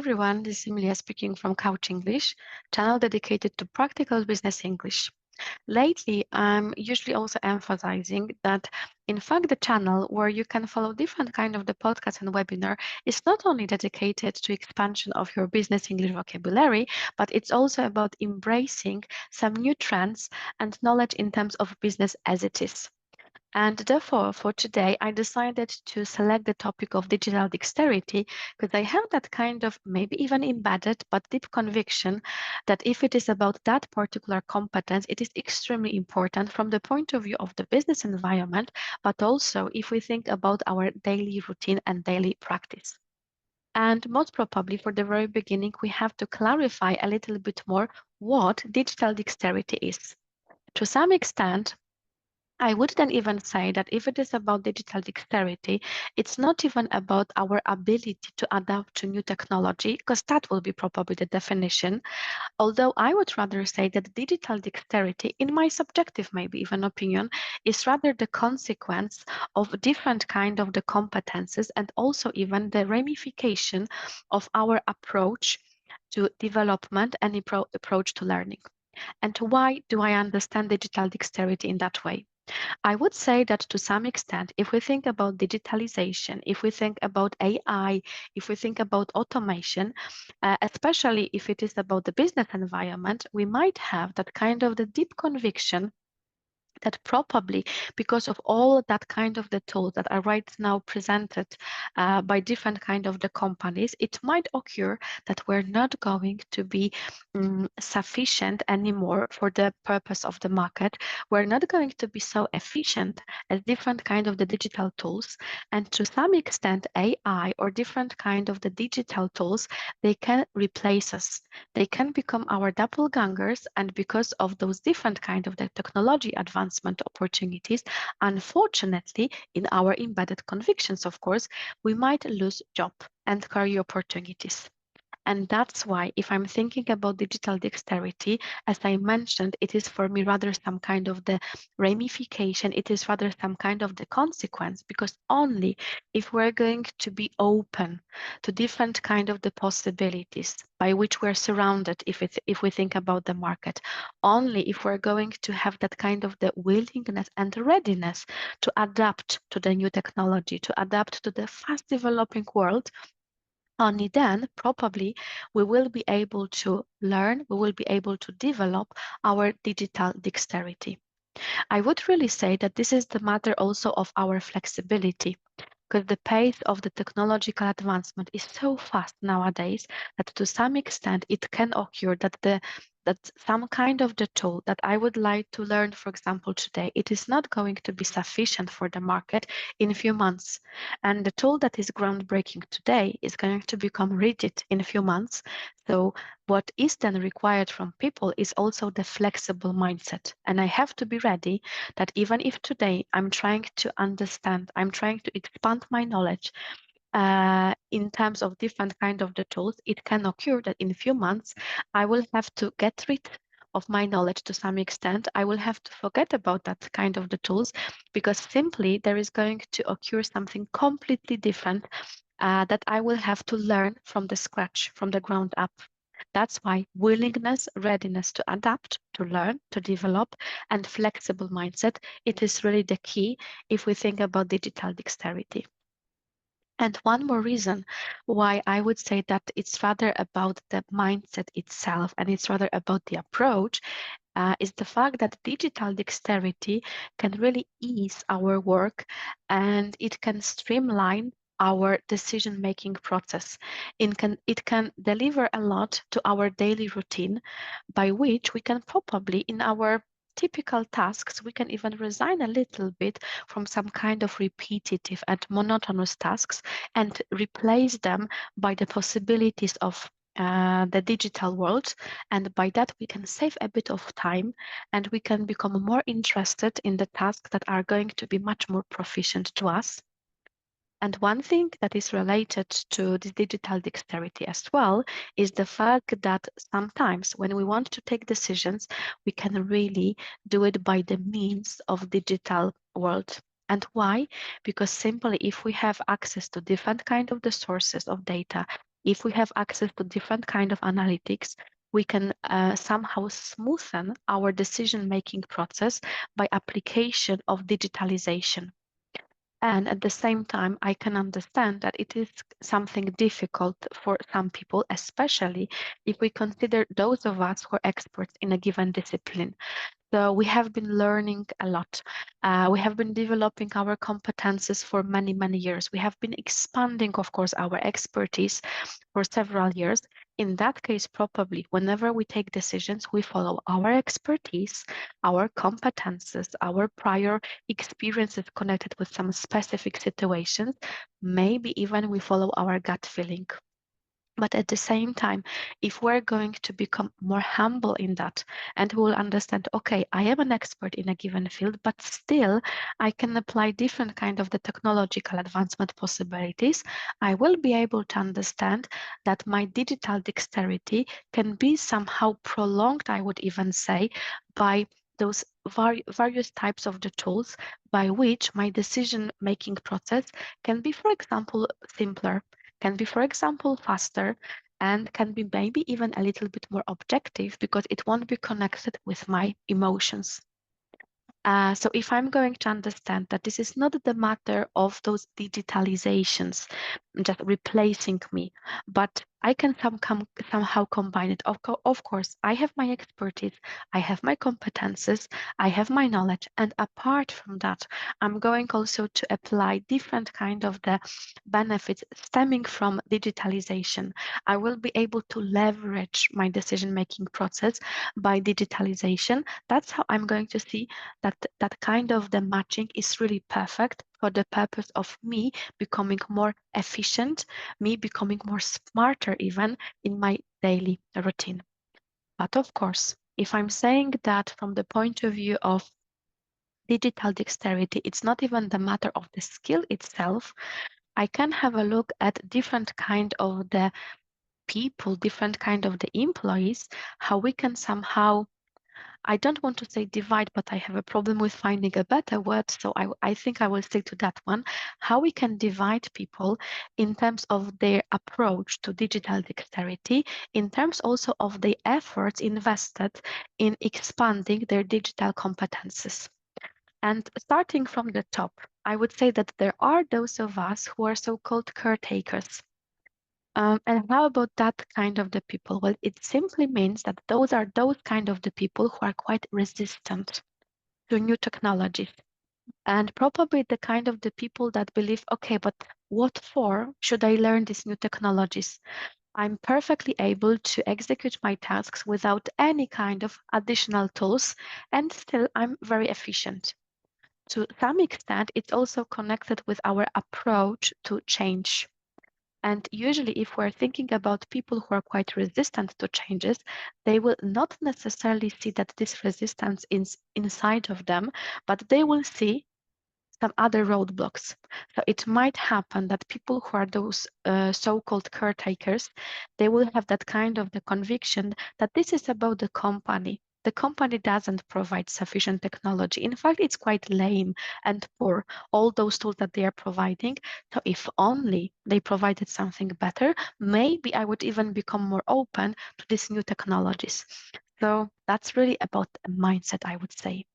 everyone, this is Emilia speaking from Couch English, channel dedicated to practical business English. Lately, I'm usually also emphasizing that, in fact, the channel where you can follow different kind of the podcast and webinar is not only dedicated to expansion of your business English vocabulary, but it's also about embracing some new trends and knowledge in terms of business as it is. And therefore, for today, I decided to select the topic of digital dexterity because I have that kind of maybe even embedded but deep conviction that if it is about that particular competence, it is extremely important from the point of view of the business environment, but also if we think about our daily routine and daily practice. And most probably for the very beginning, we have to clarify a little bit more what digital dexterity is. To some extent, I would then even say that if it is about digital dexterity, it's not even about our ability to adapt to new technology, because that will be probably the definition. Although I would rather say that digital dexterity, in my subjective maybe even opinion, is rather the consequence of different kind of the competences and also even the ramification of our approach to development and approach to learning. And why do I understand digital dexterity in that way? I would say that to some extent, if we think about digitalization, if we think about AI, if we think about automation, especially if it is about the business environment, we might have that kind of the deep conviction that probably because of all that kind of the tools that are right now presented by different kind of the companies, it might occur that we're not going to be sufficient anymore for the purpose of the market. We're not going to be so efficient as different kind of the digital tools. And to some extent, AI or different kind of the digital tools, they can replace us. They can become our doppelgangers, and because of those different kind of the technology advancement opportunities, unfortunately, in our embedded convictions, of course, we might lose job and career opportunities. And that's why if I'm thinking about digital dexterity, as I mentioned, it is for me rather some kind of the ramification, it is rather some kind of the consequence, because only if we're going to be open to different kind of the possibilities by which we're surrounded, if we think about the market, only if we're going to have that kind of the willingness and readiness to adapt to the new technology, to adapt to the fast developing world, only then probably we will be able to learn, we will be able to develop our digital dexterity. I would really say that this is the matter also of our flexibility, because the pace of the technological advancement is so fast nowadays that to some extent it can occur that some kind of the tool that I would like to learn, for example, today, it is not going to be sufficient for the market in a few months. And the tool that is groundbreaking today is going to become rigid in a few months. So what is then required from people is also the flexible mindset. And I have to be ready that even if today I'm trying to understand, I'm trying to expand my knowledge in terms of different kind of the tools, it can occur that in a few months, I will have to get rid of my knowledge to some extent. I will have to forget about that kind of the tools because simply there is going to occur something completely different that I will have to learn from the scratch, from the ground up. That's why willingness, readiness to adapt, to learn, to develop, and flexible mindset, it is really the key if we think about digital dexterity. And one more reason why I would say that it's rather about the mindset itself and it's rather about the approach is the fact that digital dexterity can really ease our work and it can streamline our decision-making process. It can deliver a lot to our daily routine, by which we can probably, in our typical tasks, we can even resign a little bit from some kind of repetitive and monotonous tasks and replace them by the possibilities of the digital world. And by that, we can save a bit of time and we can become more interested in the tasks that are going to be much more proficient to us. And one thing that is related to the digital dexterity as well is the fact that sometimes when we want to take decisions, we can really do it by the means of digital world. And why? Because simply if we have access to different kind of the sources of data, If we have access to different kind of analytics, we can somehow smoothen our decision-making process by application of digitalization. And at the same time, I can understand that it is something difficult for some people, especially if we consider those of us who are experts in a given discipline. So we have been learning a lot. We have been developing our competences for many, many years. We have been expanding, of course, our expertise for several years. In that case, probably whenever we take decisions, we follow our expertise, our competences, our prior experiences connected with some specific situations. Maybe even we follow our gut feeling. But at the same time, if we're going to become more humble in that and we will understand, okay, I am an expert in a given field, but still I can apply different kind of the technological advancement possibilities, I will be able to understand that my digital dexterity can be somehow prolonged, I would even say, by those various types of the tools by which my decision-making process can be, for example, simpler, can be, for example, faster, and can be maybe even a little bit more objective because it won't be connected with my emotions. So if I'm going to understand that this is not the matter of those digitalizations just replacing me, but I can somehow combine it. Of course, I have my expertise, I have my competences, I have my knowledge, and apart from that, I'm going also to apply different kind of the benefits stemming from digitalization. I will be able to leverage my decision-making process by digitalization. That's how I'm going to see that kind of the matching is really perfect for the purpose of me becoming more efficient, me becoming more smarter even in my daily routine. But of course, if I'm saying that from the point of view of digital dexterity, it's not even the matter of the skill itself. I can have a look at different kind of the people, different kind of the employees, how we can somehow, I don't want to say divide, but I have a problem with finding a better word. So I think I will stick to that one. How we can divide people in terms of their approach to digital dexterity, in terms also of the efforts invested in expanding their digital competences. And starting from the top, I would say that there are those of us who are so-called caretakers. And how about that kind of the people? Well, it simply means that those are those kind of the people who are quite resistant to new technologies. And probably the kind of the people that believe, okay, but what for should I learn these new technologies? I'm perfectly able to execute my tasks without any kind of additional tools, and still I'm very efficient. To some extent, it's also connected with our approach to change. And usually, if we're thinking about people who are quite resistant to changes, they will not necessarily see that this resistance is inside of them, but they will see some other roadblocks. So it might happen that people who are those so-called caretakers, they will have that kind of the conviction that this is about the company. The company doesn't provide sufficient technology. In fact, it's quite lame and poor, all those tools that they are providing. So if only they provided something better, maybe I would even become more open to these new technologies. So that's really about a mindset, I would say.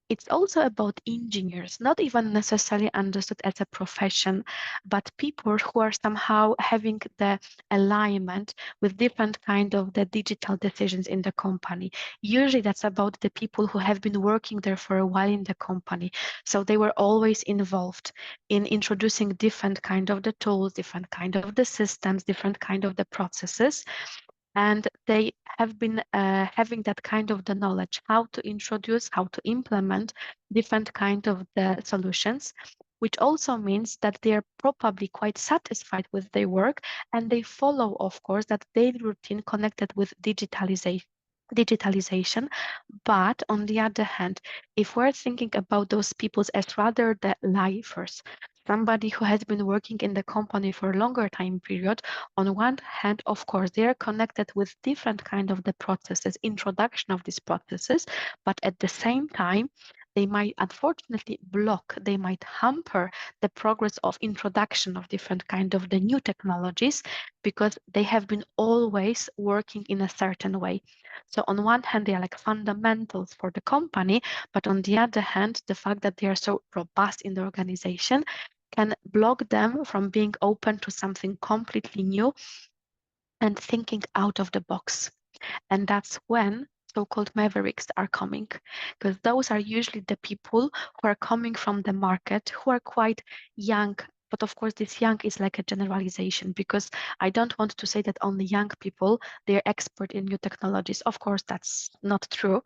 It's also about engineers, not even necessarily understood as a profession, but people who are somehow having the alignment with different kind of the digital decisions in the company. Usually that's about the people who have been working there for a while in the company. So they were always involved in introducing different kind of the tools, different kind of the systems, different kind of the processes, and they have been having that kind of the knowledge how to introduce, how to implement different kind of the solutions, which also means that they are probably quite satisfied with their work, and they follow, of course, that daily routine connected with digitalization. But on the other hand, if we're thinking about those people as rather the lifers, somebody who has been working in the company for a longer time period, on one hand, of course, they are connected with different kind of the processes, introduction of these processes, but at the same time, they might unfortunately block, they might hamper the progress of introduction of different kind of the new technologies because they have been always working in a certain way. So on one hand, they are like fundamentals for the company, but on the other hand, the fact that they are so robust in the organization can block them from being open to something completely new and thinking out of the box. And that's when so-called mavericks are coming, because those are usually the people who are coming from the market, who are quite young. But of course, this young is like a generalization because I don't want to say that only young people, they're expert in new technologies. Of course, that's not true.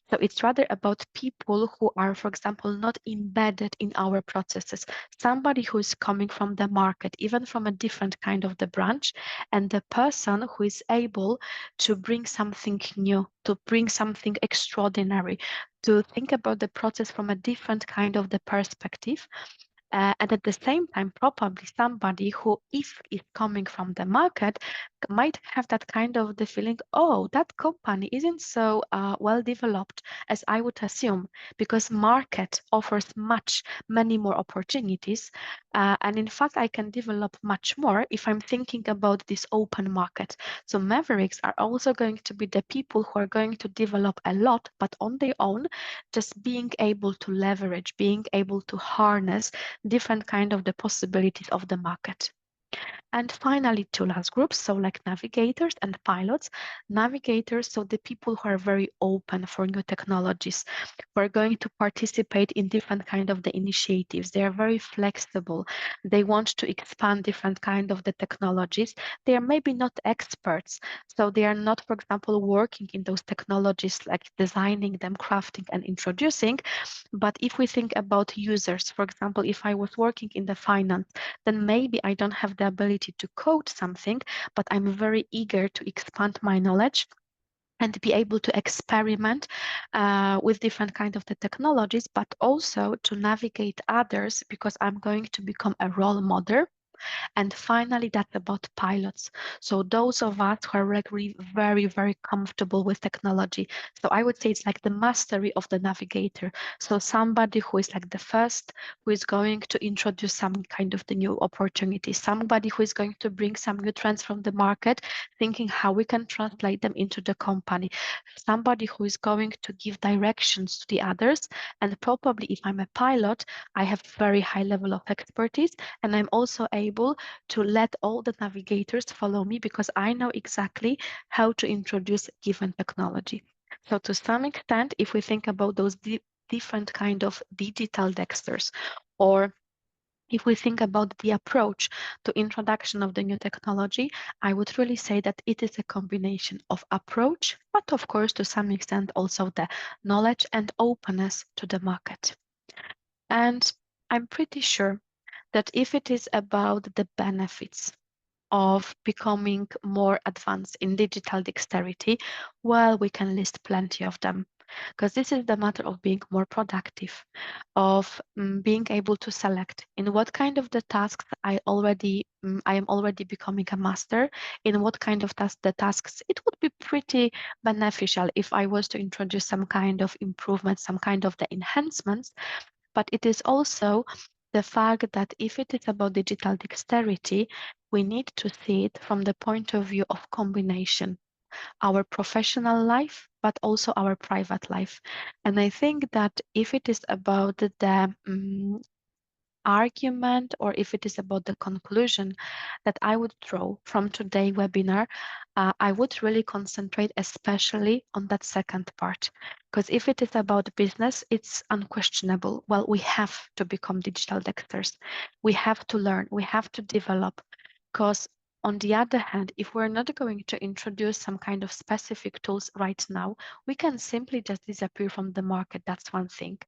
So it's rather about people who are, for example, not embedded in our processes. Somebody who is coming from the market, even from a different kind of the branch, and the person who is able to bring something new, to bring something extraordinary, to think about the process from a different kind of the perspective. And at the same time, probably somebody who, if is coming from the market, might have that kind of the feeling, oh, that company isn't so well developed as I would assume, because market offers many more opportunities. And in fact, I can develop much more if I'm thinking about this open market. So mavericks are also going to be the people who are going to develop a lot, but on their own, just being able to leverage, being able to harness different kind of the possibilities of the market. And finally, two last groups, so like navigators and pilots. Navigators, so the people who are very open for new technologies, who are going to participate in different kind of the initiatives. They are very flexible. They want to expand different kind of the technologies. They are maybe not experts, so they are not, for example, working in those technologies like designing them, crafting and introducing. But if we think about users, for example, if I was working in the finance, then maybe I don't have the ability to code something, but I'm very eager to expand my knowledge and be able to experiment with different kind of the technologies, but also to navigate others because I'm going to become a role model. And finally, that's about pilots. So those of us who are really very comfortable with technology. So I would say it's like the mastery of the navigator. So somebody who is like the first, who is going to introduce some kind of the new opportunity, somebody who is going to bring some new trends from the market, thinking how we can translate them into the company, somebody who is going to give directions to the others. And probably if I'm a pilot, I have very high level of expertise, and I'm also able to let all the navigators follow me because I know exactly how to introduce given technology. So to some extent, if we think about those different kind of digital dexters, or if we think about the approach to introduction of the new technology, I would really say that it is a combination of approach, but of course, to some extent, also the knowledge and openness to the market. And I'm pretty sure that if it is about the benefits of becoming more advanced in digital dexterity, well, we can list plenty of them. Because this is the matter of being more productive, of being able to select in what kind of the tasks I am already becoming a master, in what kind of the tasks it would be pretty beneficial if I was to introduce some kind of improvement, some kind of the enhancements. But it is also the fact that if it is about digital dexterity, we need to see it from the point of view of combination, our professional life, but also our private life. And I think that if it is about the argument, or if it is about the conclusion that I would draw from today's webinar, I would really concentrate especially on that second part. Because if it is about business, it's unquestionable. Well, we have to become digital dexters. We have to learn, we have to develop. Because on the other hand, if we're not going to introduce some kind of specific tools right now, we can simply just disappear from the market. That's one thing.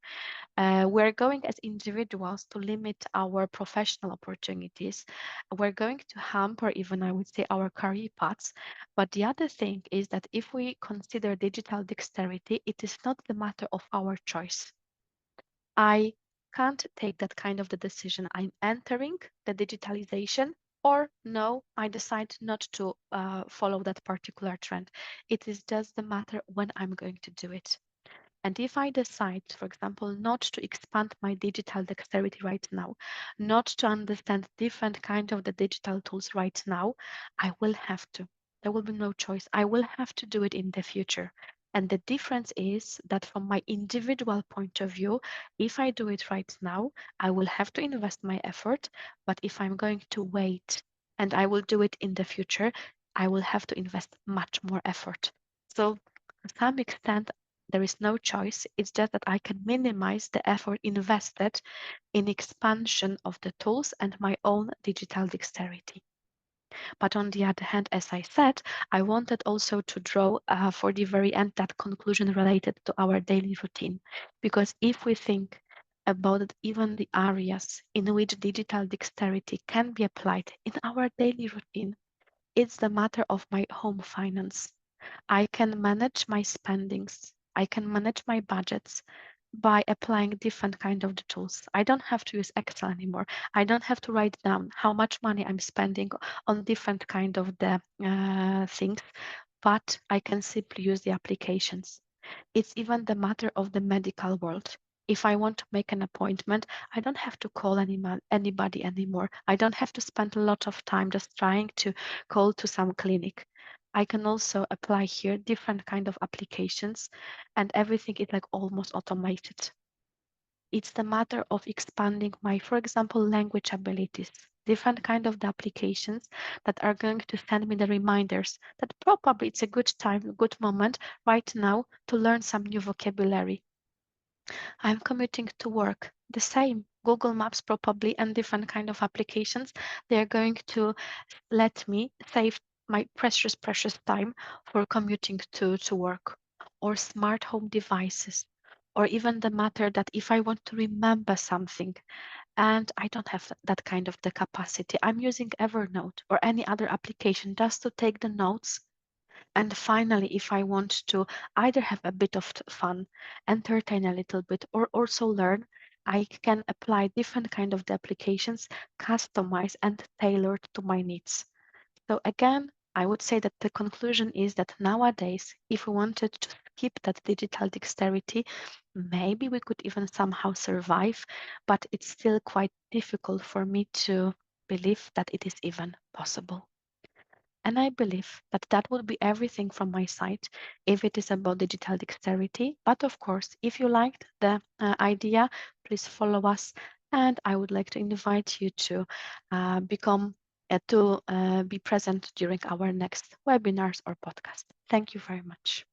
We're going as individuals to limit our professional opportunities. We're going to hamper even, I would say, our career paths. But the other thing is that if we consider digital dexterity, it is not the matter of our choice. I can't take that kind of the decision. I'm entering the digitalization, or no, I decide not to follow that particular trend. It is just the matter when I'm going to do it. And if I decide, for example, not to expand my digital dexterity right now, not to understand different kind of the digital tools right now, I will have to. There will be no choice. I will have to do it in the future. And the difference is that from my individual point of view, if I do it right now, I will have to invest my effort. But if I'm going to wait and I will do it in the future, I will have to invest much more effort. So to some extent, there is no choice. It's just that I can minimize the effort invested in expansion of the tools and my own digital dexterity. But on the other hand, as I said, I wanted also to draw for the very end that conclusion related to our daily routine. Because if we think about even the areas in which digital dexterity can be applied in our daily routine, it's the matter of my home finance. I can manage my spendings. I can manage my budgets by applying different kind of the tools. I don't have to use Excel anymore. I don't have to write down how much money I'm spending on different kind of the things, but I can simply use the applications. It's even the matter of the medical world. If I want to make an appointment, I don't have to call anybody anymore. I don't have to spend a lot of time just trying to call to some clinic. I can also apply here different kind of applications and everything is like almost automated. It's the matter of expanding my, for example, language abilities, different kind of the applications that are going to send me the reminders that probably it's a good time, a good moment right now to learn some new vocabulary. I'm commuting to work. The same Google Maps probably and different kind of applications. They're going to let me save my precious time for commuting to work. Or smart home devices. Or even the matter that if I want to remember something and I don't have that kind of the capacity, I'm using Evernote or any other application just to take the notes. And finally, if I want to either have a bit of fun, entertain a little bit, or also learn, I can apply different kind of the applications, customized and tailored to my needs. So again, I would say that the conclusion is that nowadays, if we wanted to skip that digital dexterity, maybe we could even somehow survive, but it's still quite difficult for me to believe that it is even possible. And I believe that that would be everything from my side if it is about digital dexterity. But of course, if you liked the idea, please follow us. And I would like to invite you to be present during our next webinars or podcast. Thank you very much.